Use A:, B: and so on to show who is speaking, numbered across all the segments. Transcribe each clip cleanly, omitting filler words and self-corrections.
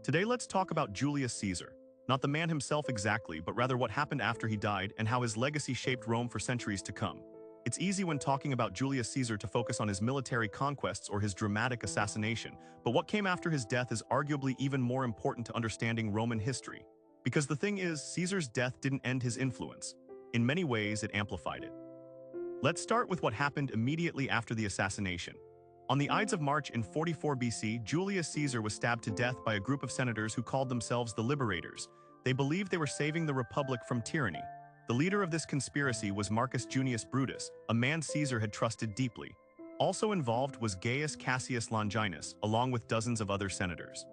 A: Today let's talk about Julius Caesar. Not the man himself exactly, but rather what happened after he died and how his legacy shaped Rome for centuries to come. It's easy when talking about Julius Caesar to focus on his military conquests or his dramatic assassination, but what came after his death is arguably even more important to understanding Roman history. Because the thing is, Caesar's death didn't end his influence. In many ways, it amplified it. Let's start with what happened immediately after the assassination. On the Ides of March in 44 BC, Julius Caesar was stabbed to death by a group of senators who called themselves the Liberators. They believed they were saving the Republic from tyranny. The leader of this conspiracy was Marcus Junius Brutus, a man Caesar had trusted deeply. Also involved was Gaius Cassius Longinus, along with dozens of other senators.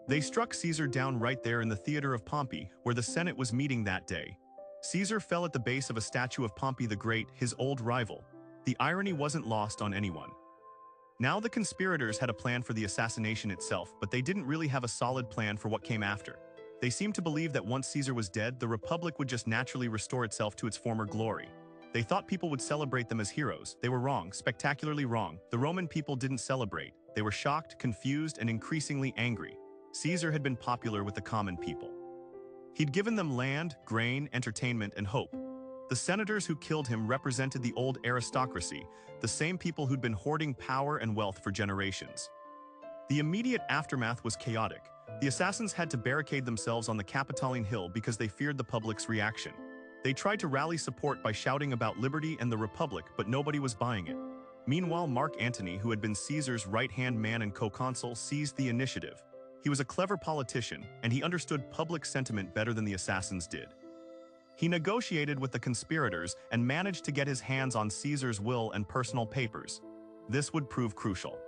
A: They struck Caesar down right there in the theater of Pompey, where the Senate was meeting that day. Caesar fell at the base of a statue of Pompey the Great, his old rival. The irony wasn't lost on anyone. Now the conspirators had a plan for the assassination itself, but they didn't really have a solid plan for what came after. They seemed to believe that once Caesar was dead, the Republic would just naturally restore itself to its former glory. They thought people would celebrate them as heroes. They were wrong, spectacularly wrong. The Roman people didn't celebrate. They were shocked, confused, and increasingly angry. Caesar had been popular with the common people. He'd given them land, grain, entertainment, and hope. The senators who killed him represented the old aristocracy, the same people who'd been hoarding power and wealth for generations. The immediate aftermath was chaotic. The assassins had to barricade themselves on the Capitoline Hill because they feared the public's reaction. They tried to rally support by shouting about liberty and the Republic, but nobody was buying it. Meanwhile, Mark Antony, who had been Caesar's right-hand man and co-consul, seized the initiative. He was a clever politician, and he understood public sentiment better than the assassins did. He negotiated with the conspirators and managed to get his hands on Caesar's will and personal papers. This would prove crucial.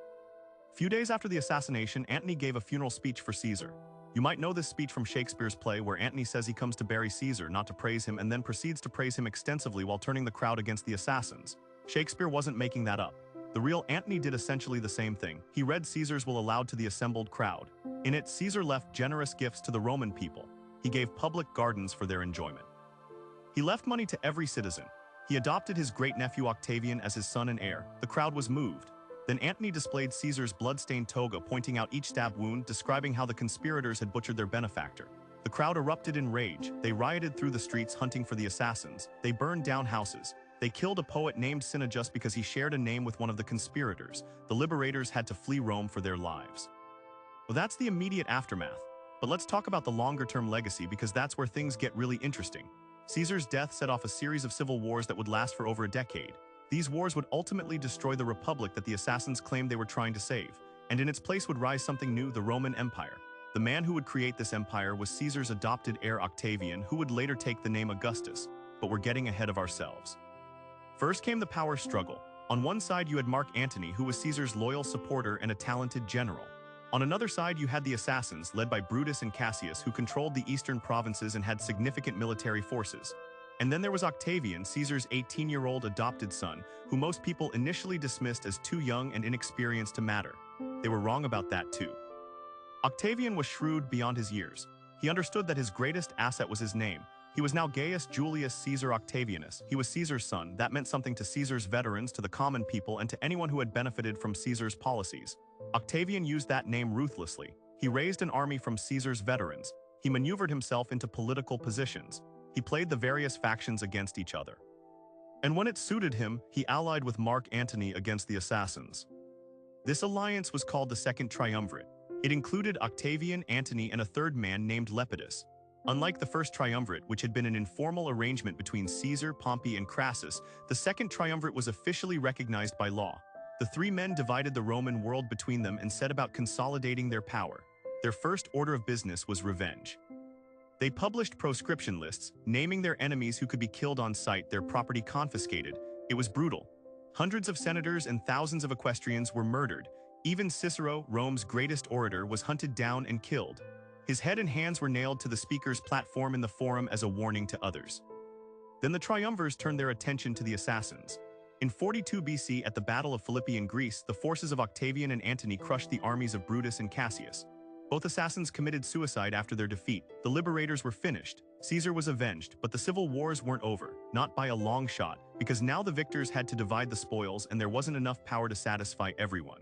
A: Few days after the assassination, Antony gave a funeral speech for Caesar. You might know this speech from Shakespeare's play, where Antony says he comes to bury Caesar, not to praise him, and then proceeds to praise him extensively while turning the crowd against the assassins. Shakespeare wasn't making that up. The real Antony did essentially the same thing. He read Caesar's will aloud to the assembled crowd. In it, Caesar left generous gifts to the Roman people. He gave public gardens for their enjoyment. He left money to every citizen. He adopted his great-nephew Octavian as his son and heir. The crowd was moved. Then Antony displayed Caesar's blood-stained toga, pointing out each stab wound, describing how the conspirators had butchered their benefactor. The crowd erupted in rage. They rioted through the streets hunting for the assassins. They burned down houses. They killed a poet named Cinna just because he shared a name with one of the conspirators. The liberators had to flee Rome for their lives. Well, that's the immediate aftermath. But let's talk about the longer-term legacy, because that's where things get really interesting. Caesar's death set off a series of civil wars that would last for over a decade. These wars would ultimately destroy the Republic that the assassins claimed they were trying to save, and in its place would rise something new, the Roman Empire. The man who would create this empire was Caesar's adopted heir Octavian, who would later take the name Augustus. But we're getting ahead of ourselves. First came the power struggle. On one side you had Mark Antony, who was Caesar's loyal supporter and a talented general. On another side you had the assassins, led by Brutus and Cassius, who controlled the eastern provinces and had significant military forces. And then there was Octavian, Caesar's 18-year-old adopted son, who most people initially dismissed as too young and inexperienced to matter. They were wrong about that too. Octavian was shrewd beyond his years. He understood that his greatest asset was his name. He was now Gaius Julius Caesar Octavianus. He was Caesar's son. That meant something to Caesar's veterans, to the common people, and to anyone who had benefited from Caesar's policies. Octavian used that name ruthlessly. He raised an army from Caesar's veterans. He maneuvered himself into political positions. He played the various factions against each other. And when it suited him, he allied with Mark Antony against the assassins. This alliance was called the Second Triumvirate. It included Octavian, Antony, and a third man named Lepidus. Unlike the first triumvirate, which had been an informal arrangement between Caesar, Pompey, and Crassus, the Second Triumvirate was officially recognized by law. The three men divided the Roman world between them and set about consolidating their power. Their first order of business was revenge. They published proscription lists, naming their enemies who could be killed on sight, their property confiscated. It was brutal. Hundreds of senators and thousands of equestrians were murdered. Even Cicero, Rome's greatest orator, was hunted down and killed. His head and hands were nailed to the speaker's platform in the forum as a warning to others. Then the triumvirs turned their attention to the assassins. In 42 BC, at the Battle of Philippi in Greece, the forces of Octavian and Antony crushed the armies of Brutus and Cassius. Both assassins committed suicide after their defeat. The liberators were finished. Caesar was avenged, but the civil wars weren't over, not by a long shot, because now the victors had to divide the spoils and there wasn't enough power to satisfy everyone.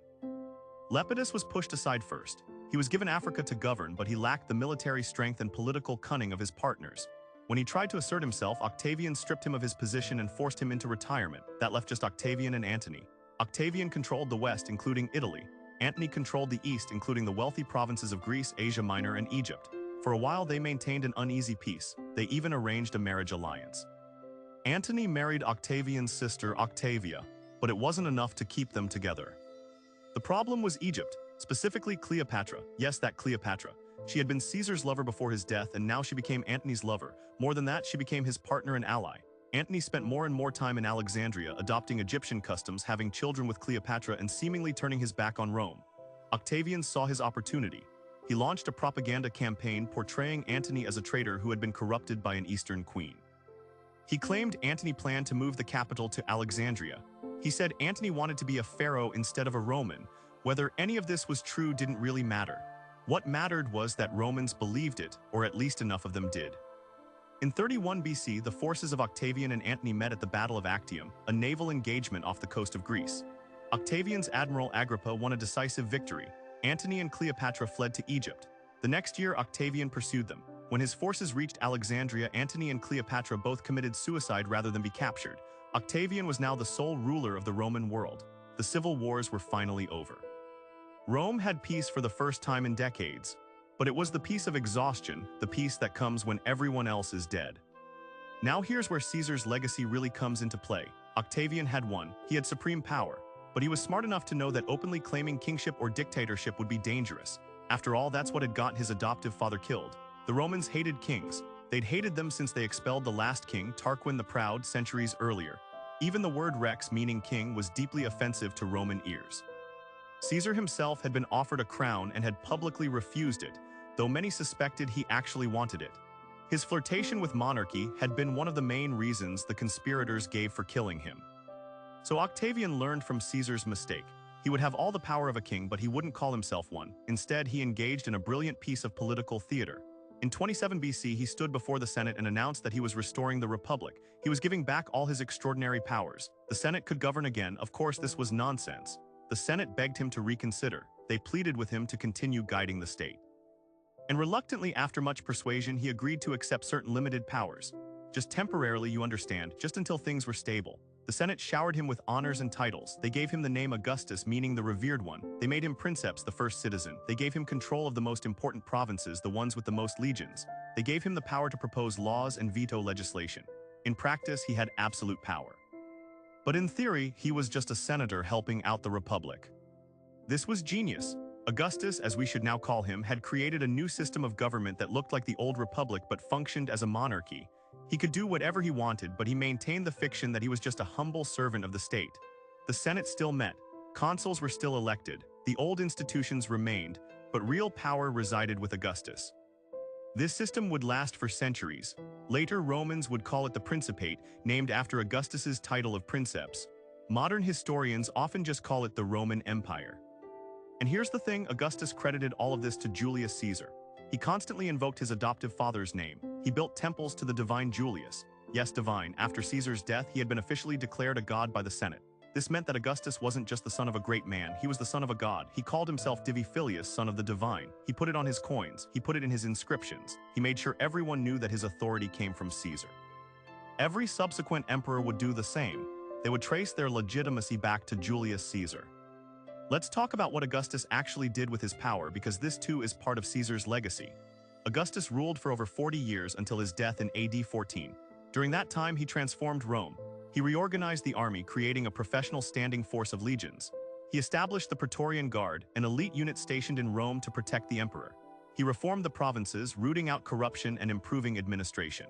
A: Lepidus was pushed aside first. He was given Africa to govern, but he lacked the military strength and political cunning of his partners. When he tried to assert himself, Octavian stripped him of his position and forced him into retirement. That left just Octavian and Antony. Octavian controlled the west, including Italy. Antony controlled the east, including the wealthy provinces of Greece, Asia Minor, and Egypt. For a while, they maintained an uneasy peace. They even arranged a marriage alliance. Antony married Octavian's sister, Octavia, but it wasn't enough to keep them together. The problem was Egypt, specifically Cleopatra. Yes, that Cleopatra. She had been Caesar's lover before his death, and now she became Antony's lover. More than that, she became his partner and ally. Antony spent more and more time in Alexandria, adopting Egyptian customs, having children with Cleopatra, and seemingly turning his back on Rome. Octavian saw his opportunity. He launched a propaganda campaign portraying Antony as a traitor who had been corrupted by an Eastern queen. He claimed Antony planned to move the capital to Alexandria. He said Antony wanted to be a pharaoh instead of a Roman. Whether any of this was true didn't really matter. What mattered was that Romans believed it, or at least enough of them did. In 31 BC, the forces of Octavian and Antony met at the Battle of Actium, a naval engagement off the coast of Greece. Octavian's admiral Agrippa won a decisive victory. Antony and Cleopatra fled to Egypt. The next year, Octavian pursued them. When his forces reached Alexandria, Antony and Cleopatra both committed suicide rather than be captured. Octavian was now the sole ruler of the Roman world. The civil wars were finally over. Rome had peace for the first time in decades, but it was the peace of exhaustion, the peace that comes when everyone else is dead. Now here's where Caesar's legacy really comes into play. Octavian had won, he had supreme power, but he was smart enough to know that openly claiming kingship or dictatorship would be dangerous. After all, that's what had gotten his adoptive father killed. The Romans hated kings. They'd hated them since they expelled the last king, Tarquin the Proud, centuries earlier. Even the word rex, meaning king, was deeply offensive to Roman ears. Caesar himself had been offered a crown and had publicly refused it, though many suspected he actually wanted it. His flirtation with monarchy had been one of the main reasons the conspirators gave for killing him. So Octavian learned from Caesar's mistake. He would have all the power of a king, but he wouldn't call himself one. Instead, he engaged in a brilliant piece of political theater. In 27 BC, he stood before the Senate and announced that he was restoring the Republic. He was giving back all his extraordinary powers. The Senate could govern again. Of course, this was nonsense. The Senate begged him to reconsider. They pleaded with him to continue guiding the state. And reluctantly, after much persuasion, he agreed to accept certain limited powers. Just temporarily, you understand, just until things were stable. The Senate showered him with honors and titles. They gave him the name Augustus, meaning the revered one. They made him princeps, the first citizen. They gave him control of the most important provinces, the ones with the most legions. They gave him the power to propose laws and veto legislation. In practice, he had absolute power. But in theory, he was just a senator helping out the Republic. This was genius. Augustus, as we should now call him, had created a new system of government that looked like the old Republic but functioned as a monarchy. He could do whatever he wanted, but he maintained the fiction that he was just a humble servant of the state. The Senate still met. Consuls were still elected. The old institutions remained, but real power resided with Augustus. This system would last for centuries. Later, Romans would call it the Principate, named after Augustus's title of princeps. Modern historians often just call it the Roman Empire. And here's the thing, Augustus credited all of this to Julius Caesar. He constantly invoked his adoptive father's name. He built temples to the divine Julius. Yes, divine. After Caesar's death, he had been officially declared a god by the Senate. This meant that Augustus wasn't just the son of a great man, he was the son of a god. He called himself Divi Filius, son of the divine. He put it on his coins, he put it in his inscriptions. He made sure everyone knew that his authority came from Caesar. Every subsequent emperor would do the same. They would trace their legitimacy back to Julius Caesar. Let's talk about what Augustus actually did with his power, because this too is part of Caesar's legacy. Augustus ruled for over 40 years until his death in AD 14. During that time, he transformed Rome. He reorganized the army, creating a professional standing force of legions. He established the Praetorian Guard, an elite unit stationed in Rome to protect the emperor. He reformed the provinces, rooting out corruption and improving administration.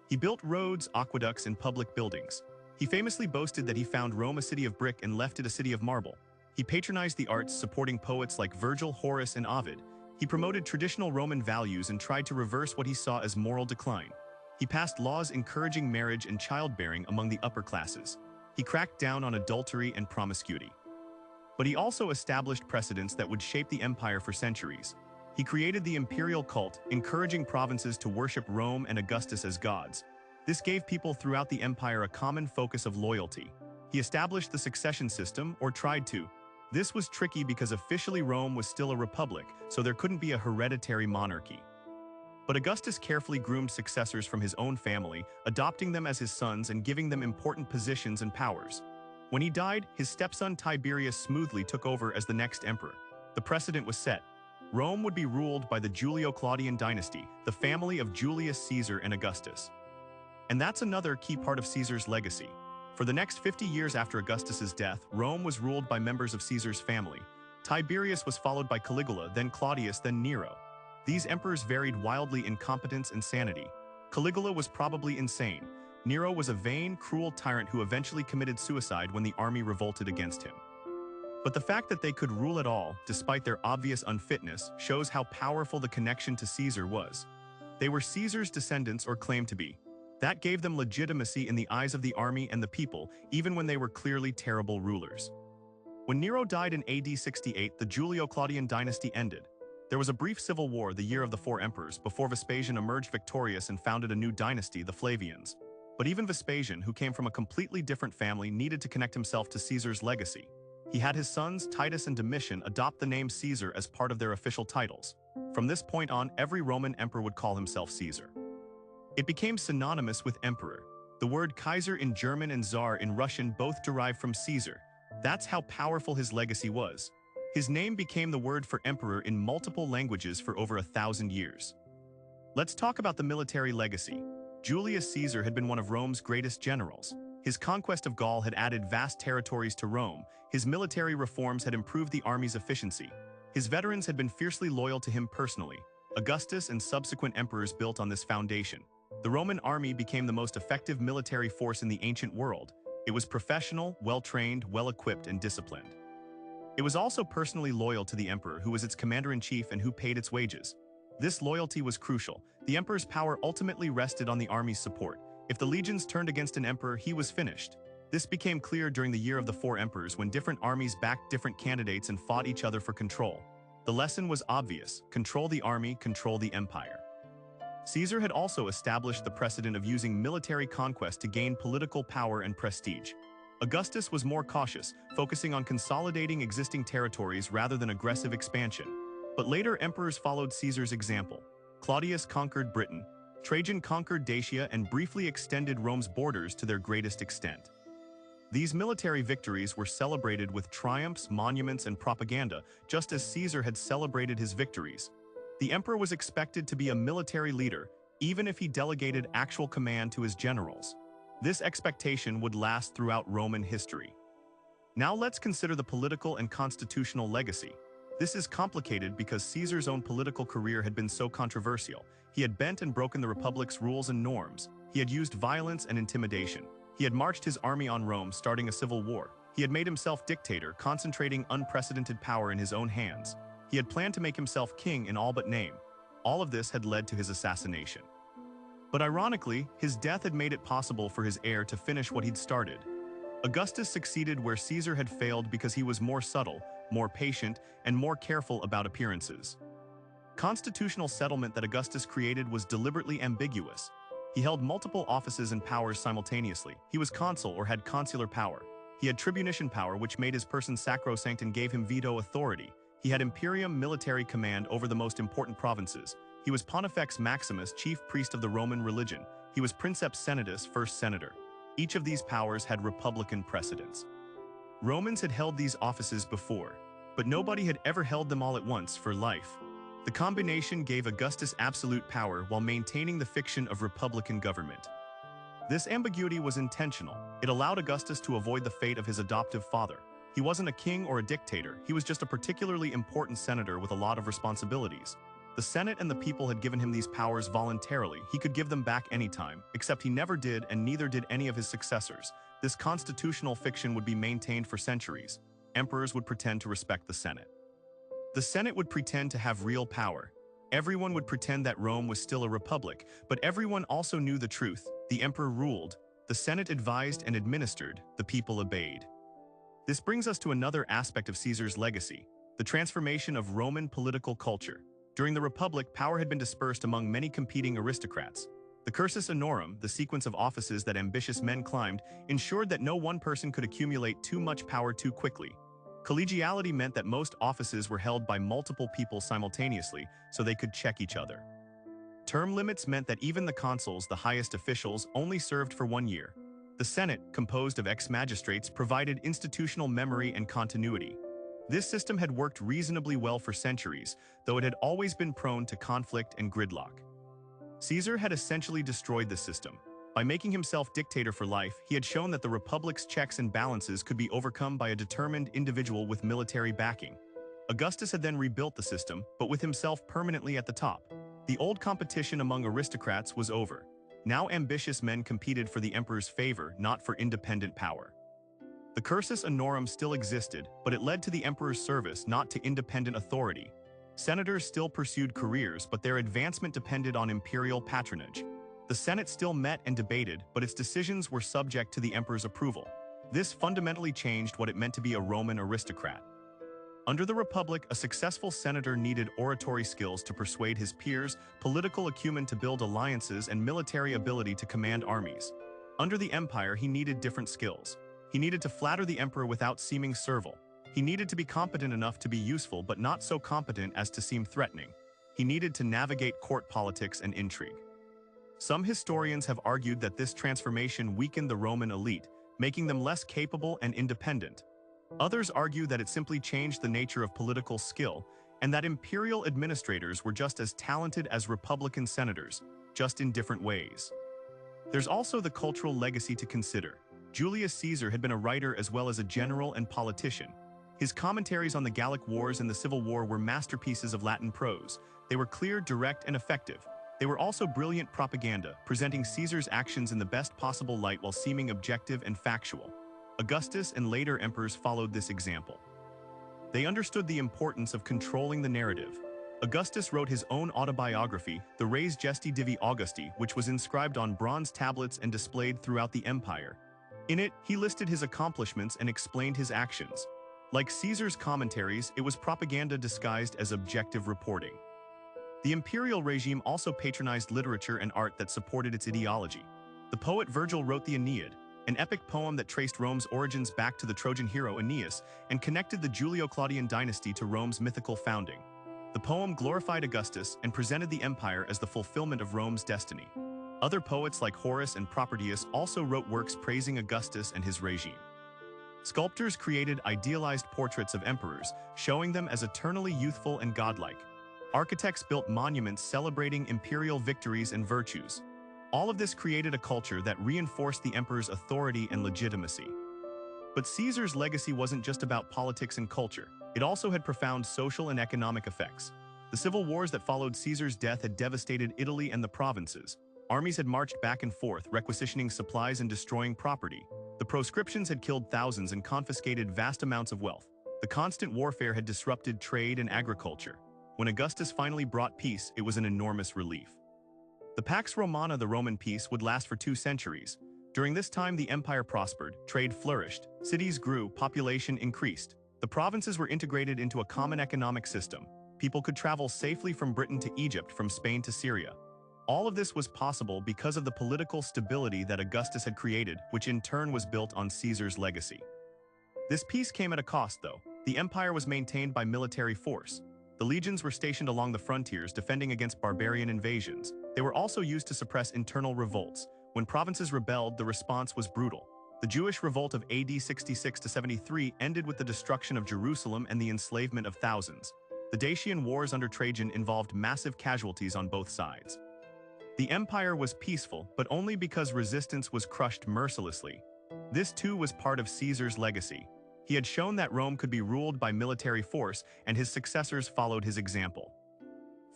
A: He built roads, aqueducts, and public buildings. He famously boasted that he found Rome a city of brick and left it a city of marble. He patronized the arts, supporting poets like Virgil, Horace, and Ovid. He promoted traditional Roman values and tried to reverse what he saw as moral decline. He passed laws encouraging marriage and childbearing among the upper classes. He cracked down on adultery and promiscuity. But he also established precedents that would shape the empire for centuries. He created the imperial cult, encouraging provinces to worship Rome and Augustus as gods. This gave people throughout the empire a common focus of loyalty. He established the succession system, or tried to. This was tricky because officially Rome was still a republic, so there couldn't be a hereditary monarchy. But Augustus carefully groomed successors from his own family, adopting them as his sons and giving them important positions and powers. When he died, his stepson Tiberius smoothly took over as the next emperor. The precedent was set. Rome would be ruled by the Julio-Claudian dynasty, the family of Julius Caesar and Augustus. And that's another key part of Caesar's legacy. For the next 50 years after Augustus's death, Rome was ruled by members of Caesar's family. Tiberius was followed by Caligula, then Claudius, then Nero. These emperors varied wildly in competence and sanity. Caligula was probably insane. Nero was a vain, cruel tyrant who eventually committed suicide when the army revolted against him. But the fact that they could rule at all, despite their obvious unfitness, shows how powerful the connection to Caesar was. They were Caesar's descendants or claimed to be. That gave them legitimacy in the eyes of the army and the people, even when they were clearly terrible rulers. When Nero died in AD 68, the Julio-Claudian dynasty ended. There was a brief civil war, the year of the four emperors, before Vespasian emerged victorious and founded a new dynasty, the Flavians. But even Vespasian, who came from a completely different family, needed to connect himself to Caesar's legacy. He had his sons, Titus and Domitian, adopt the name Caesar as part of their official titles. From this point on, every Roman emperor would call himself Caesar. It became synonymous with emperor. The word Kaiser in German and Tsar in Russian both derive from Caesar. That's how powerful his legacy was. His name became the word for emperor in multiple languages for over 1,000 years. Let's talk about the military legacy. Julius Caesar had been one of Rome's greatest generals. His conquest of Gaul had added vast territories to Rome. His military reforms had improved the army's efficiency. His veterans had been fiercely loyal to him personally. Augustus and subsequent emperors built on this foundation. The Roman army became the most effective military force in the ancient world. It was professional, well-trained, well-equipped, and disciplined. It was also personally loyal to the emperor, who was its commander-in-chief and who paid its wages. This loyalty was crucial. The emperor's power ultimately rested on the army's support. If the legions turned against an emperor, he was finished. This became clear during the year of the four emperors, when different armies backed different candidates and fought each other for control. The lesson was obvious: control the army, control the empire. Caesar had also established the precedent of using military conquest to gain political power and prestige. Augustus was more cautious, focusing on consolidating existing territories rather than aggressive expansion. But later emperors followed Caesar's example. Claudius conquered Britain. Trajan conquered Dacia and briefly extended Rome's borders to their greatest extent. These military victories were celebrated with triumphs, monuments, and propaganda, just as Caesar had celebrated his victories. The emperor was expected to be a military leader, even if he delegated actual command to his generals. This expectation would last throughout Roman history. Now let's consider the political and constitutional legacy. This is complicated because Caesar's own political career had been so controversial. He had bent and broken the republic's rules and norms. He had used violence and intimidation. He had marched his army on Rome, starting a civil war. He had made himself dictator, concentrating unprecedented power in his own hands. He had planned to make himself king in all but name. All of this had led to his assassination. But ironically, his death had made it possible for his heir to finish what he'd started. Augustus succeeded where Caesar had failed because he was more subtle, more patient, and more careful about appearances. Constitutional settlement that Augustus created was deliberately ambiguous. He held multiple offices and powers simultaneously. He was consul or had consular power. He had tribunician power, which made his person sacrosanct and gave him veto authority. He had imperium, military command over the most important provinces. He was Pontifex Maximus, chief priest of the Roman religion. He was Princeps Senatus, first senator. Each of these powers had republican precedence. Romans had held these offices before, but nobody had ever held them all at once for life. The combination gave Augustus absolute power while maintaining the fiction of republican government. This ambiguity was intentional. It allowed Augustus to avoid the fate of his adoptive father. He wasn't a king or a dictator. He was just a particularly important senator with a lot of responsibilities. The Senate and the people had given him these powers voluntarily. He could give them back anytime, except he never did, and neither did any of his successors. This constitutional fiction would be maintained for centuries. Emperors would pretend to respect the Senate. The Senate would pretend to have real power. Everyone would pretend that Rome was still a republic, but everyone also knew the truth. The emperor ruled, the Senate advised and administered, the people obeyed. This brings us to another aspect of Caesar's legacy, the transformation of Roman political culture. During the Republic, power had been dispersed among many competing aristocrats. The cursus honorum, the sequence of offices that ambitious men climbed, ensured that no one person could accumulate too much power too quickly. Collegiality meant that most offices were held by multiple people simultaneously, so they could check each other. Term limits meant that even the consuls, the highest officials, only served for 1 year. The Senate, composed of ex-magistrates, provided institutional memory and continuity. This system had worked reasonably well for centuries, though it had always been prone to conflict and gridlock. Caesar had essentially destroyed the system. By making himself dictator for life, he had shown that the republic's checks and balances could be overcome by a determined individual with military backing. Augustus had then rebuilt the system, but with himself permanently at the top. The old competition among aristocrats was over. Now ambitious men competed for the emperor's favor, not for independent power. The cursus honorum still existed, but it led to the emperor's service, not to independent authority. Senators still pursued careers, but their advancement depended on imperial patronage. The Senate still met and debated, but its decisions were subject to the emperor's approval. This fundamentally changed what it meant to be a Roman aristocrat. Under the Republic, a successful senator needed oratory skills to persuade his peers, political acumen to build alliances, and military ability to command armies. Under the Empire, he needed different skills. He needed to flatter the emperor without seeming servile. He needed to be competent enough to be useful, but not so competent as to seem threatening. He needed to navigate court politics and intrigue. Some historians have argued that this transformation weakened the Roman elite, making them less capable and independent. Others argue that it simply changed the nature of political skill, and that imperial administrators were just as talented as republican senators, just in different ways. There's also the cultural legacy to consider. Julius Caesar had been a writer as well as a general and politician. His commentaries on the Gallic Wars and the Civil War were masterpieces of Latin prose. They were clear, direct, and effective. They were also brilliant propaganda, presenting Caesar's actions in the best possible light while seeming objective and factual. Augustus and later emperors followed this example. They understood the importance of controlling the narrative. Augustus wrote his own autobiography, the Res Gesti Divi Augusti, which was inscribed on bronze tablets and displayed throughout the empire. In it, he listed his accomplishments and explained his actions. Like Caesar's commentaries, it was propaganda disguised as objective reporting. The imperial regime also patronized literature and art that supported its ideology. The poet Virgil wrote the Aeneid, an epic poem that traced Rome's origins back to the Trojan hero Aeneas and connected the Julio-Claudian dynasty to Rome's mythical founding. The poem glorified Augustus and presented the empire as the fulfillment of Rome's destiny. Other poets like Horace and Propertius also wrote works praising Augustus and his regime. Sculptors created idealized portraits of emperors, showing them as eternally youthful and godlike. Architects built monuments celebrating imperial victories and virtues. All of this created a culture that reinforced the emperor's authority and legitimacy. But Caesar's legacy wasn't just about politics and culture. It also had profound social and economic effects. The civil wars that followed Caesar's death had devastated Italy and the provinces. Armies had marched back and forth, requisitioning supplies and destroying property. The proscriptions had killed thousands and confiscated vast amounts of wealth. The constant warfare had disrupted trade and agriculture. When Augustus finally brought peace, it was an enormous relief. The Pax Romana, the Roman peace, would last for 2 centuries. During this time, the empire prospered, trade flourished, cities grew, population increased. The provinces were integrated into a common economic system. People could travel safely from Britain to Egypt, from Spain to Syria. All of this was possible because of the political stability that Augustus had created, which in turn was built on Caesar's legacy. This peace came at a cost, though. The empire was maintained by military force. The legions were stationed along the frontiers, defending against barbarian invasions. They were also used to suppress internal revolts. When provinces rebelled, the response was brutal. The Jewish revolt of AD 66 to 73 ended with the destruction of Jerusalem and the enslavement of thousands. The Dacian Wars under Trajan involved massive casualties on both sides. The empire was peaceful, but only because resistance was crushed mercilessly. This too was part of Caesar's legacy. He had shown that Rome could be ruled by military force, and his successors followed his example.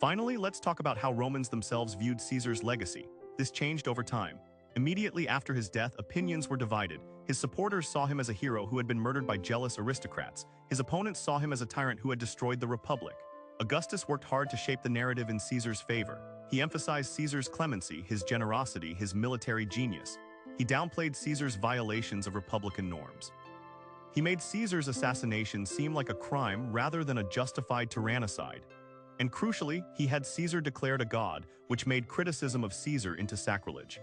A: Finally, let's talk about how Romans themselves viewed Caesar's legacy. This changed over time. Immediately after his death, opinions were divided. His supporters saw him as a hero who had been murdered by jealous aristocrats. His opponents saw him as a tyrant who had destroyed the Republic. Augustus worked hard to shape the narrative in Caesar's favor. He emphasized Caesar's clemency, his generosity, his military genius. He downplayed Caesar's violations of republican norms. He made Caesar's assassination seem like a crime rather than a justified tyrannicide. And crucially, he had Caesar declared a god, which made criticism of Caesar into sacrilege.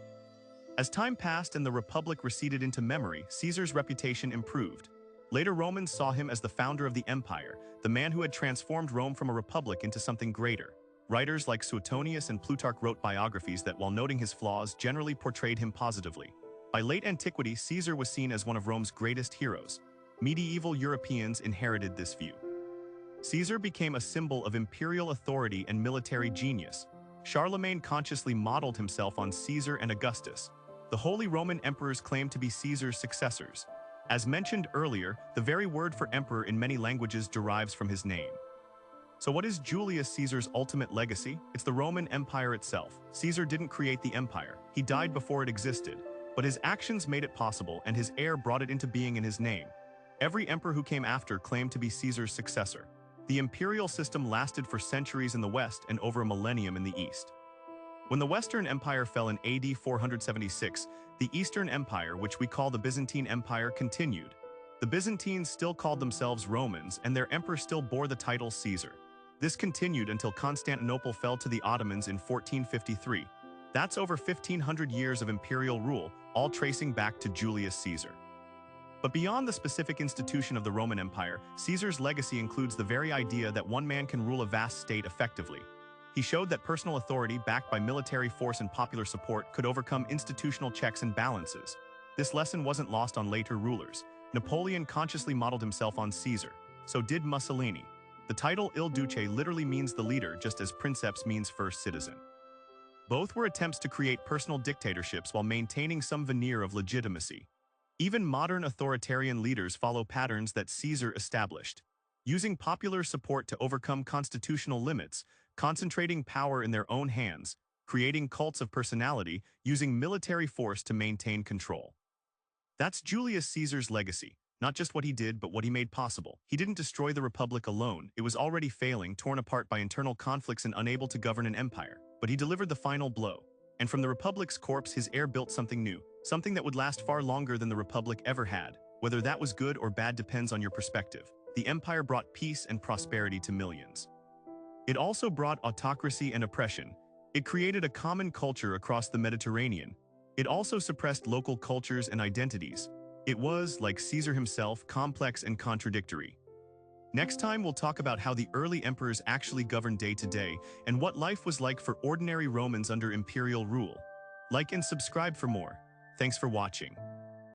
A: As time passed and the Republic receded into memory, Caesar's reputation improved. Later Romans saw him as the founder of the empire, the man who had transformed Rome from a republic into something greater. Writers like Suetonius and Plutarch wrote biographies that, while noting his flaws, generally portrayed him positively. By late antiquity, Caesar was seen as one of Rome's greatest heroes. Medieval Europeans inherited this view. Caesar became a symbol of imperial authority and military genius. Charlemagne consciously modeled himself on Caesar and Augustus. The Holy Roman emperors claimed to be Caesar's successors. As mentioned earlier, the very word for emperor in many languages derives from his name. So what is Julius Caesar's ultimate legacy? It's the Roman Empire itself. Caesar didn't create the empire. He died before it existed. But his actions made it possible, and his heir brought it into being in his name. Every emperor who came after claimed to be Caesar's successor. The imperial system lasted for centuries in the West and over a millennium in the East. When the Western Empire fell in AD 476, the Eastern Empire, which we call the Byzantine Empire, continued. The Byzantines still called themselves Romans, and their emperor still bore the title Caesar. This continued until Constantinople fell to the Ottomans in 1453. That's over 1,500 years of imperial rule, all tracing back to Julius Caesar. But beyond the specific institution of the Roman Empire, Caesar's legacy includes the very idea that one man can rule a vast state effectively. He showed that personal authority, backed by military force and popular support, could overcome institutional checks and balances. This lesson wasn't lost on later rulers. Napoleon consciously modeled himself on Caesar. So did Mussolini. The title Il Duce literally means the leader, just as princeps means first citizen. Both were attempts to create personal dictatorships while maintaining some veneer of legitimacy. Even modern authoritarian leaders follow patterns that Caesar established. Using popular support to overcome constitutional limits, concentrating power in their own hands, creating cults of personality, using military force to maintain control. That's Julius Caesar's legacy, not just what he did but what he made possible. He didn't destroy the Republic alone. It was already failing, torn apart by internal conflicts and unable to govern an empire. But he delivered the final blow. And from the Republic's corpse, his heir built something new, something that would last far longer than the Republic ever had. Whether that was good or bad depends on your perspective. The empire brought peace and prosperity to millions. It also brought autocracy and oppression. It created a common culture across the Mediterranean. It also suppressed local cultures and identities. It was, like Caesar himself, complex and contradictory. Next time, we'll talk about how the early emperors actually governed day to day and what life was like for ordinary Romans under imperial rule. Like and subscribe for more. Thanks for watching.